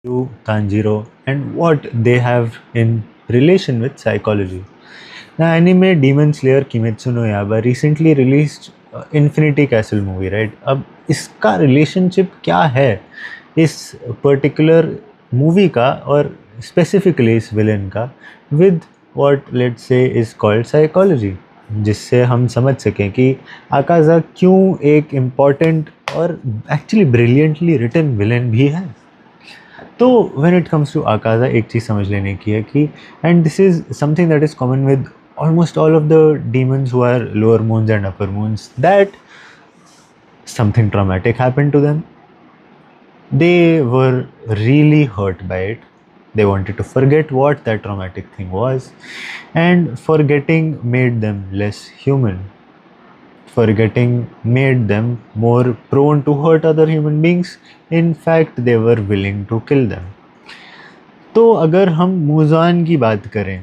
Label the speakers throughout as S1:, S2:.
S1: to Tanjiro and what they have in relation with psychology. The anime Demon Slayer Kimetsu no Yaiba recently released Infinity Castle movie, right? अब इसका relationship क्या है इस particular movie का और specifically इस villain का with what let's say is called psychology, जिससे हम समझ सकें कि आकाजा क्यों एक important और actually brilliantly written villain भी है. तो when it comes to Akaza एक चीज़ समझ लेने की है कि and this is something that is common with almost all of the demons who are lower moons and upper moons, that something traumatic happened to them. They were really hurt by it. They wanted to forget what that traumatic thing was, and forgetting made them less human. Forgetting made them more prone to hurt other human beings. In fact, they were willing to kill them. तो अगर हम मूज़ान की बात करें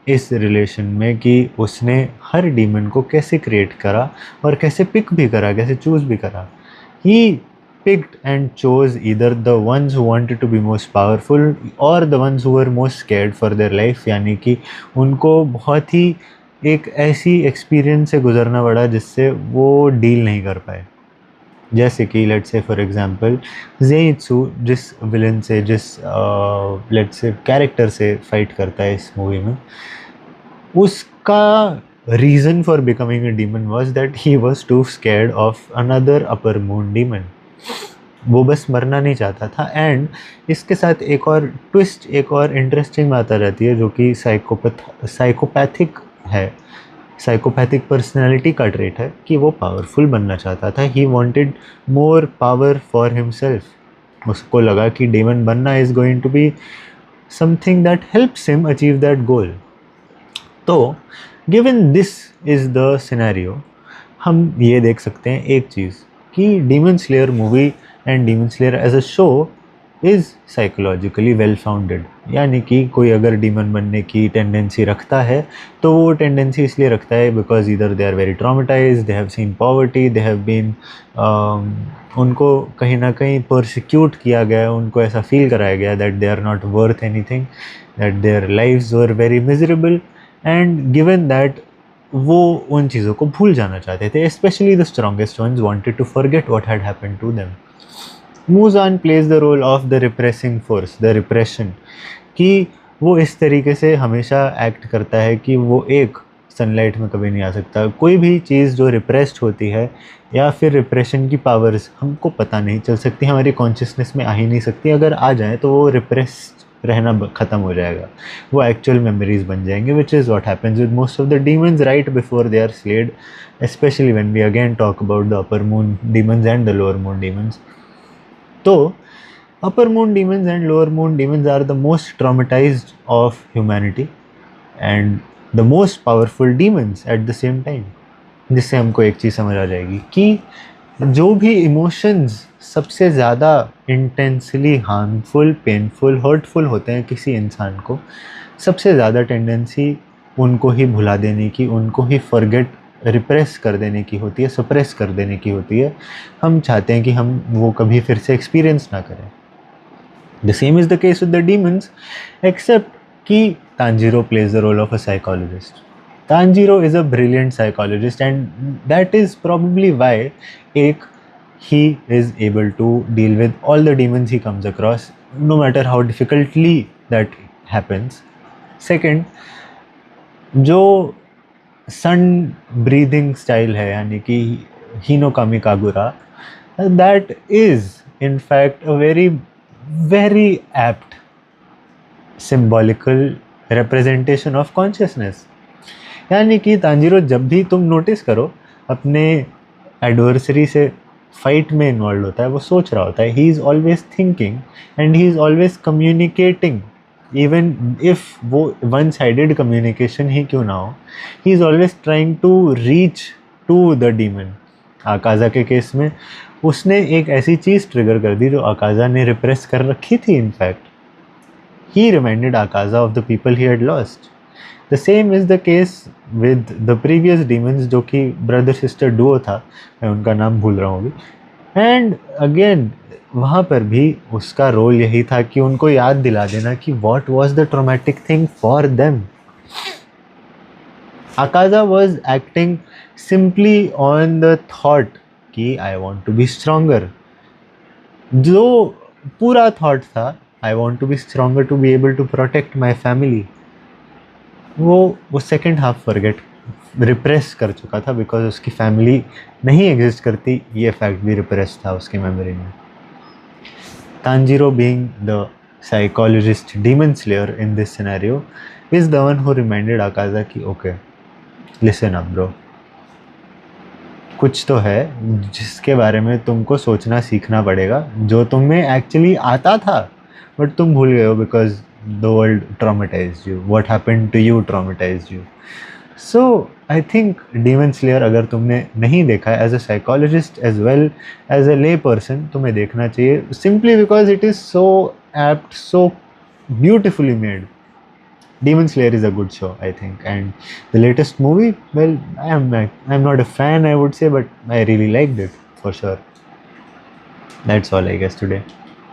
S1: इस relation में कि उसने हर डीमन को कैसे क्रिएट करा और कैसे पिक भी करा, कैसे चूज़ भी करा. ही picked and chose either the ones who wanted to be most powerful or the ones who were most scared for their life. यानी कि उनको बहुत ही एक ऐसी एक्सपीरियंस से गुजरना पड़ा जिससे वो डील नहीं कर पाए. जैसे कि लेट्स से फॉर एग्जांपल ज़ेइत्सु जिस विलन से, जिस लेट्स से कैरेक्टर से फाइट करता है इस मूवी में, उसका reason for becoming a demon was that he was too scared of another upper moon demon. वो बस मरना नहीं चाहता था. एंड इसके साथ एक और ट्विस्ट, एक और इंटरेस्टिंग बात आ जाती है जो कि साइकोपैथिक है, साइकोपैथिक पर्सनैलिटी का ट्रेट है कि वो पावरफुल बनना चाहता था. He wanted more power for himself. उसको लगा कि डेमन बनना is going to be something that helps him achieve that goal. तो given this is the scenario, हम ये देख सकते हैं एक चीज़ कि demon slayer movie and demon slayer as a show is psychologically well founded. यानी कि कोई अगर डीमन बनने की टेंडेंसी रखता है तो वो टेंडेंसी इसलिए रखता है बिकॉज इधर they are very traumatise, they have seen poverty, they have been, उनको कहीं ना कहीं परसिक्यूट किया गया, उनको ऐसा फील कराया गया that they are not worth anything, that their lives were very miserable. And given that वो उन चीज़ों को भूल जाना चाहते थे. Especially the strongest ones wanted to forget what had happened to them. Muzan plays the role of the repressing force, the repression, कि वो इस तरीके से हमेशा एक्ट करता है कि वो एक सनलाइट में कभी नहीं आ सकता. कोई भी चीज़ जो रिप्रेस्ड होती है या फिर रिप्रेशन की पावर्स हमको पता नहीं चल सकती, हमारी कॉन्शियसनेस में आ ही नहीं सकती. अगर आ जाए तो वो रिप्रेस्ड रहना ख़त्म हो जाएगा, वो एक्चुअल मेमोरीज बन जाएंगे, which is what happens with most of the demons right before they are slayed, specially when we again talk about the upper moon demons and the lower moon demons. तो upper moon demons and lower moon demons are the most traumatized of humanity and the most powerful demons at the same time. जिससे हमको एक चीज़ समझ आ जाएगी कि जो भी इमोशंस सबसे ज़्यादा इंटेंसली हार्मफुल, पेनफुल, हर्टफुल होते हैं किसी इंसान को, सबसे ज़्यादा टेंडेंसी उनको ही भुला देने की, उनको ही फॉरगेट, रिप्रेस कर देने की होती है, सप्रेस कर देने की होती है. हम चाहते हैं कि हम वो कभी फिर से एक्सपीरियंस ना करें. The same is the case with the demons, except कि Tanjiro plays the role of a psychologist. Tanjiro is a brilliant psychologist and that is probably why he is able to deal with all the demons he comes across, no matter how difficultly that happens. Second, जो sun breathing style है, यानी कि Hinokami Kagura, that is in fact a very apt symbolical representation of consciousness. यानी कि Tanjiro जब भी तुम notice करो अपने एडवर्सरी से फाइट में इन्वॉल्व होता है, वो सोच रहा होता है, he is always thinking and he is always communicating. Even if वो वन साइडेड कम्युनिकेशन ही क्यों ना हो, he is always trying to reach to the demon. Akaza के केस में उसने एक ऐसी चीज़ ट्रिगर कर दी जो आकाजा ने रिप्रेस कर रखी थी. In fact he reminded Akaza of the people he had lost. The same is the case with the previous demons, जो कि ब्रदर सिस्टर डुओ था, मैं उनका नाम भूल रहा हूँ अभी. एंड अगेन वहाँ पर भी उसका रोल यही था कि उनको याद दिला देना कि what was the traumatic thing for them. Akaza was acting simply on the thought कि I want to be stronger. जो पूरा थॉट था I want to be stronger to be able to protect my family, वो second half forget repress कर चुका था because उसकी family नहीं एग्जिस्ट करती, ये फैक्ट भी रिप्रेस था उसकी मेमोरी में. Tanjiro being the psychologist demon slayer in this scenario is the one who reminded Akaza कि okay, listen up bro, कुछ तो है जिसके बारे में तुमको सोचना सीखना पड़ेगा, जो तुम्हें एक्चुअली आता था बट तुम भूल गए हो because the world traumatised you, what happened to you traumatised you. So I think Demon Slayer अगर तुमने नहीं देखा है, as a psychologist as well as a lay person तुम्हें देखना चाहिए, simply because it is so apt, so beautifully made. Demon Slayer is a good show, I think, and the latest movie, well, I'm not a fan, I would say, but I really liked it for sure. That's all, I guess, today.